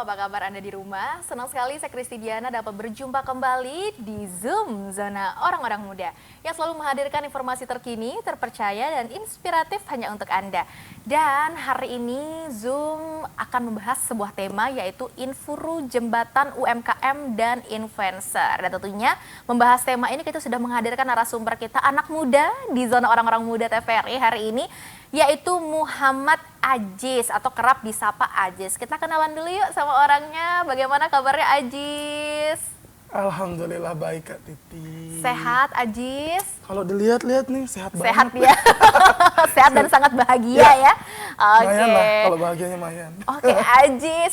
apa kabar Anda di rumah? Senang sekali saya Kristi Diana dapat berjumpa kembali di Zoom Zona Orang-Orang Muda yang selalu menghadirkan informasi terkini, terpercaya, dan inspiratif hanya untuk Anda. Dan hari ini Zoom akan membahas sebuah tema yaitu Infuru Jembatan UMKM dan Influencer. Dan tentunya membahas tema ini kita sudah menghadirkan narasumber kita anak muda di Zona Orang-Orang Muda TVRI hari ini, yaitu Muhammad Ajis atau kerap disapa Ajis. Kita kenalan dulu yuk sama orangnya. Bagaimana kabarnya Ajis? Alhamdulillah baik Kak Titi. Sehat Ajis? Kalau dilihat-lihat nih sehat banget. Sehat ya. Sehat dan sangat bahagia ya. Mayan lah, kalau bahagianya mayan. Oke,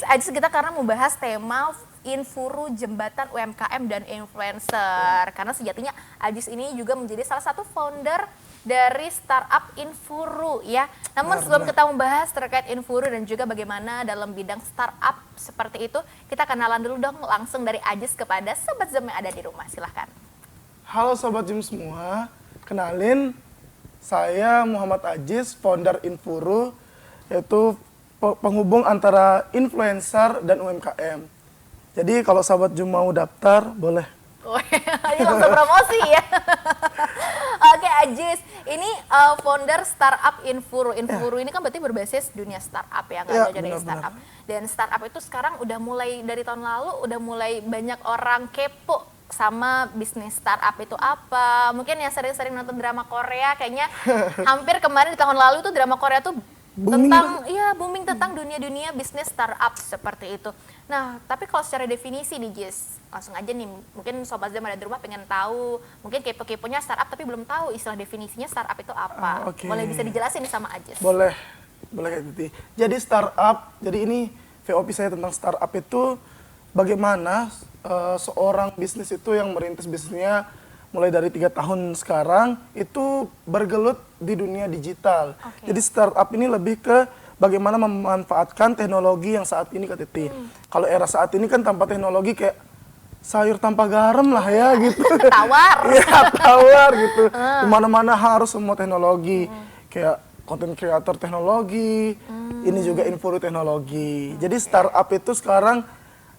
Ajis kita karena membahas tema Infuru Jembatan UMKM dan Influencer. Karena sejatinya Ajis ini juga menjadi salah satu founder dari startup Infuru ya. Namun sebelum kita membahas terkait Infuru dan juga bagaimana dalam bidang startup seperti itu, kita kenalan dulu dong langsung dari Ajis kepada Sobat Zoom yang ada di rumah. Silahkan. Halo Sobat Zoom semua, kenalin saya Muhammad Ajis, founder Infuru, yaitu penghubung antara influencer dan UMKM. Jadi kalau Sobat Zoom mau daftar, boleh. Oh, ini langsung promosi ya. Oke Ajis, ini founder startup Infuru. Infuru ini kan berarti berbasis dunia startup ya, nggak jauh dari startup. Dan startup itu sekarang udah mulai dari tahun lalu, udah mulai banyak orang kepo sama bisnis startup itu apa. Mungkin yang sering-sering nonton drama Korea, kayaknya hampir kemarin di tahun lalu tuh drama Korea tuh booming tentang dunia-dunia bisnis startup seperti itu. Nah, tapi kalau secara definisi nih Jis, langsung aja nih, mungkin Sobat Zam ada di rumah pengen tahu, mungkin kepo-keponya startup tapi belum tahu istilah definisinya startup itu apa. Boleh bisa dijelasin nih sama Ajis? Boleh Kak Titi. Jadi startup, jadi ini VOP saya tentang startup itu bagaimana seorang bisnis itu yang merintis bisnisnya mulai dari 3 tahun sekarang itu bergelut di dunia digital. Jadi startup ini lebih ke bagaimana memanfaatkan teknologi yang saat ini Kak Titi. Kalau era saat ini kan tanpa teknologi kayak sayur tanpa garam lah ya gitu. Tawar. Iya, tawar gitu. Dimana-mana harus semua teknologi. Kayak content creator teknologi, ini juga info teknologi. Jadi startup itu sekarang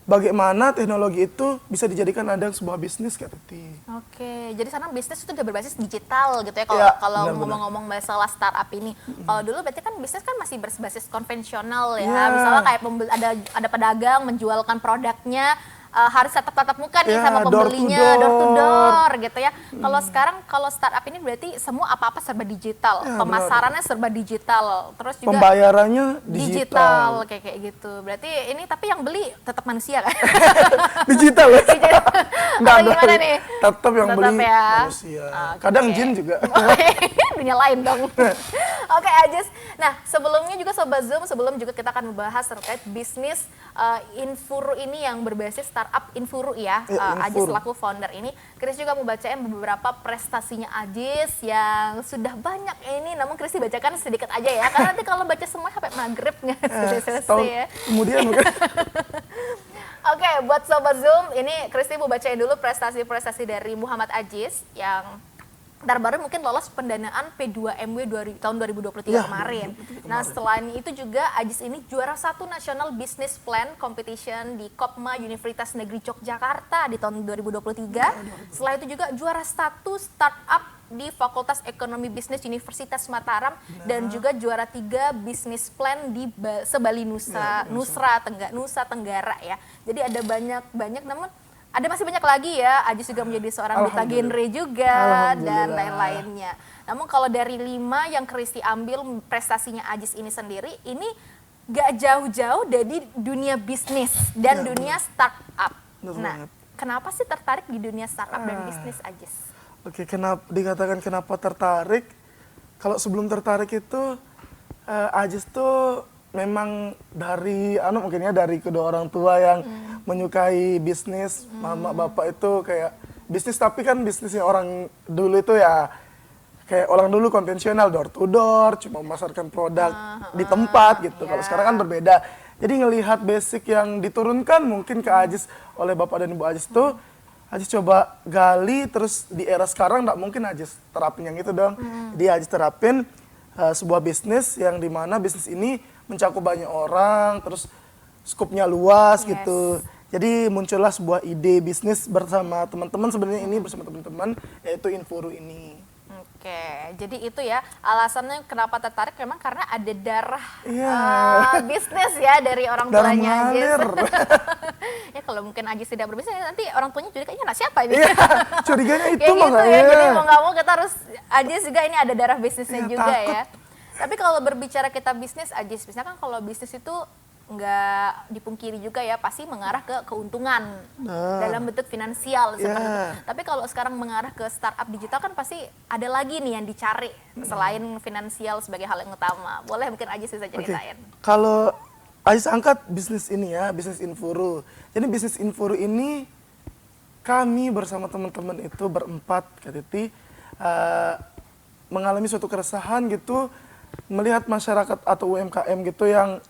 bagaimana teknologi itu bisa dijadikan ada sebuah bisnis Kak Titi. Oke, jadi sekarang bisnis itu udah berbasis digital gitu ya kalau ngomong-ngomong masalah startup ini. Kalau dulu berarti kan bisnis kan masih berbasis konvensional ya. Misalnya kayak ada pedagang menjualkan produknya harus tatap muka nih sama pembelinya, door to door gitu ya. Kalau sekarang kalau startup ini berarti semua apa-apa serba digital, pemasarannya serba digital, terus juga pembayarannya digital kayak gitu. Berarti ini tapi yang beli tetap manusia kan? Digital ya? Atau gimana nih? Tetap yang beli ya? manusia. Kadang jin juga. Dunia lain dong. Oke Ajis. Nah sebelumnya juga Sobat Zoom, sebelum juga kita akan membahas terkait bisnis Infuru ini yang berbasis startup Infuru ya. Ajis selaku founder ini, Kris juga mau bacain beberapa prestasinya Ajis yang sudah banyak ini. Namun Kris bacakan sedikit aja ya, karena nanti kalau baca semua sampai maghrib nggak selesai ya. Kemudian bukan? Oke, buat Sobat Zoom, ini Kristi mau bacain dulu prestasi-prestasi dari Muhammad Ajis yang terbaru mungkin lolos pendanaan P2MW tahun 2023 kemarin. Nah selain itu juga Ajis ini juara 1 National Business Plan Competition di Kopma Universitas Negeri Yogyakarta di tahun 2023. Setelah itu juga juara 1 startup di Fakultas Ekonomi Bisnis Universitas Mataram dan juga juara 3 Business Plan di Sebali Nusa Tenggara ya. Jadi ada banyak namun ada masih banyak lagi ya. Ajis juga menjadi seorang duta genre juga dan lain-lainnya. Namun kalau dari 5 yang Kristi ambil prestasinya Ajis ini sendiri, ini gak jauh-jauh dari dunia bisnis dan dunia startup. Nah, kenapa sih tertarik di dunia startup dan bisnis Ajis? Oke, dikatakan kenapa tertarik? Kalau sebelum tertarik itu Ajis tuh memang dari mungkin ya dari kedua orang tua yang menyukai bisnis. Mama bapak itu kayak bisnis, tapi kan bisnisnya orang dulu itu ya kayak orang dulu konvensional, door to door, cuma memasarkan produk di tempat gitu. Kalau sekarang kan berbeda. Jadi ngelihat basic yang diturunkan mungkin ke Ajis oleh bapak dan ibu Ajis tuh, Ajis coba gali, terus di era sekarang nggak mungkin Ajis terapin yang itu dong. Jadi Ajis terapin sebuah bisnis yang dimana bisnis ini mencakup banyak orang, terus skupnya luas Yes. gitu. Jadi muncullah sebuah ide bisnis bersama teman-teman, sebenarnya ini bersama teman-teman, yaitu Infuru ini. Oke, jadi itu ya alasannya kenapa tertarik memang karena ada darah Iya. bisnis ya dari orang Darah tuanya Ajis. mengalir. Ya kalau mungkin Ajis tidak berbisnis nanti orang tuanya juga kayaknya anak siapa ini? Iya, curiganya itu Kayak gitu makanya. ya, jadi mau nggak mau kita harus Ajis juga ini ada darah bisnisnya Iya, juga takut. ya. Tapi kalau berbicara kita bisnis Ajis, misalnya kan kalau bisnis itu nggak dipungkiri juga ya pasti mengarah ke keuntungan dalam bentuk finansial seperti itu. Yeah. Tapi kalau sekarang mengarah ke startup digital kan pasti ada lagi nih yang dicari selain finansial sebagai hal yang utama. Boleh mungkin Ajis bisa Oke. ceritain. Kalau Ais angkat bisnis ini ya, bisnis Infuru. Jadi bisnis Infuru ini kami bersama teman-teman itu berempat, Kak Titi, mengalami suatu keresahan gitu, melihat masyarakat atau UMKM gitu yang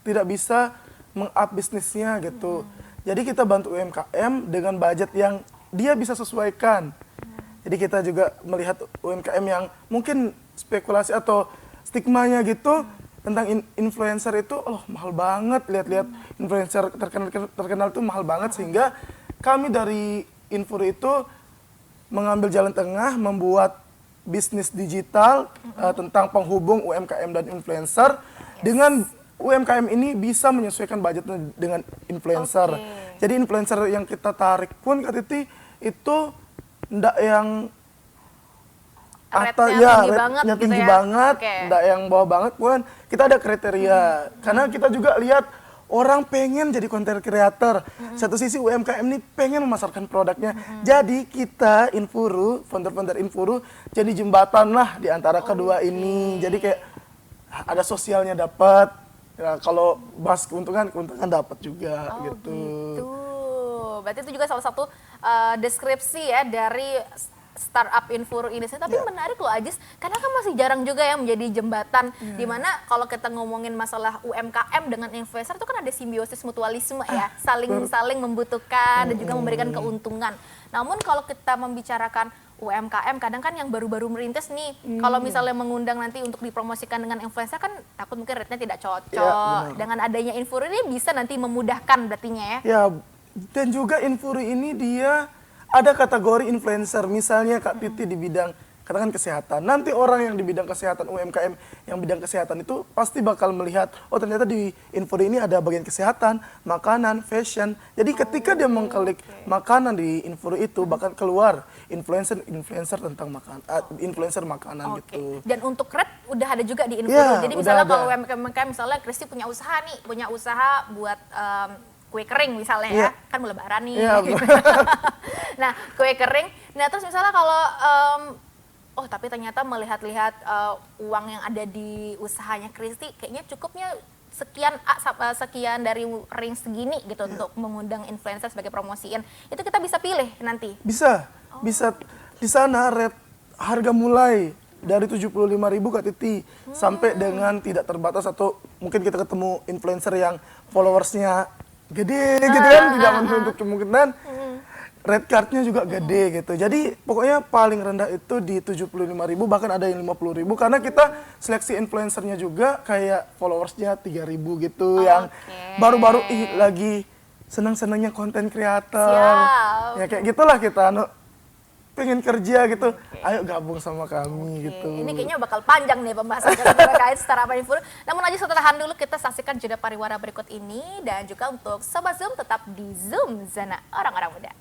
tidak bisa meng-up bisnisnya gitu. Jadi kita bantu UMKM dengan budget yang dia bisa sesuaikan. Jadi kita juga melihat UMKM yang mungkin spekulasi atau stigmanya gitu tentang influencer itu, oh mahal banget, lihat-lihat influencer terkenal itu mahal banget, sehingga kami dari Infuru itu mengambil jalan tengah, membuat bisnis digital tentang penghubung UMKM dan influencer dengan UMKM ini bisa menyesuaikan budgetnya dengan influencer. Oke. Jadi influencer yang kita tarik pun Kak Titi itu ndak yang Rate-nya tinggi banget rate-nya gitu tinggi ya? banget, Oke. ndak yang bawah banget pun. Kita ada kriteria. Karena kita juga lihat orang pengen jadi content creator. Satu sisi UMKM ini pengen memasarkan produknya. Jadi kita Infuru, founder-founder Infuru jadi jembatan lah di antara kedua ini. Jadi kayak ada sosialnya dapat. Ya, kalau bahas keuntungan dapat juga Oh gitu. gitu. Berarti itu juga salah satu deskripsi ya dari startup Infuru ini. Tapi menarik loh Ajis, karena kan masih jarang juga ya menjadi jembatan. Dimana kalau kita ngomongin masalah UMKM dengan influencer itu kan ada simbiosis mutualisme ya, saling membutuhkan dan juga memberikan keuntungan. Namun kalau kita membicarakan UMKM kadang kan yang baru-baru merintis nih, kalau misalnya mengundang nanti untuk dipromosikan dengan influencer kan takut mungkin rate-nya tidak cocok. benar. Dengan adanya Infuru ini bisa nanti memudahkan berartinya ya. Ya, dan juga Infuru ini dia ada kategori influencer. Misalnya Kak Titi di bidang katakan kesehatan. Nanti orang yang di bidang kesehatan UMKM yang bidang kesehatan itu pasti bakal melihat, oh ternyata di Infuru ini ada bagian kesehatan, makanan, fashion. Jadi ketika dia mengklik makanan di Infuru itu bakal keluar influencer tentang influencer makanan Oke. gitu. Dan untuk rate udah ada juga di Infuru. Ya, Jadi udah misalnya ada. kalau UMKM misalnya Kristi punya usaha nih, punya usaha buat kue kering misalnya ya, Iya. kan mau lebaran nih. Iya, Nah, kue kering. Nah, terus misalnya kalau oh tapi ternyata melihat-lihat uang yang ada di usahanya Kristi kayaknya cukupnya sekian dari ring segini gitu untuk mengundang influencer sebagai promosiin. Itu kita bisa pilih nanti. Bisa, bisa di sana harga mulai dari 75.000 Kak Titi sampai dengan tidak terbatas, atau mungkin kita ketemu influencer yang followersnya gede gitu kan, tidak menuntut kemungkinan. Red cardnya juga gede gitu. Jadi pokoknya paling rendah itu di 75.000, bahkan ada yang 50.000 karena kita seleksi influencernya juga kayak followersnya 3.000 gitu, yang baru-baru lagi senang-senangnya konten kreator. Siap. Ya kayak gitulah kita pengen kerja gitu. Ayo gabung sama kami gitu. Ini kayaknya bakal panjang nih pembahasan kita terkait startup Infuru. Namun aja setelah dulu kita saksikan jeda pariwara berikut ini, dan juga untuk Sobat Zoom tetap di Zoom Zona Orang-Orang Muda.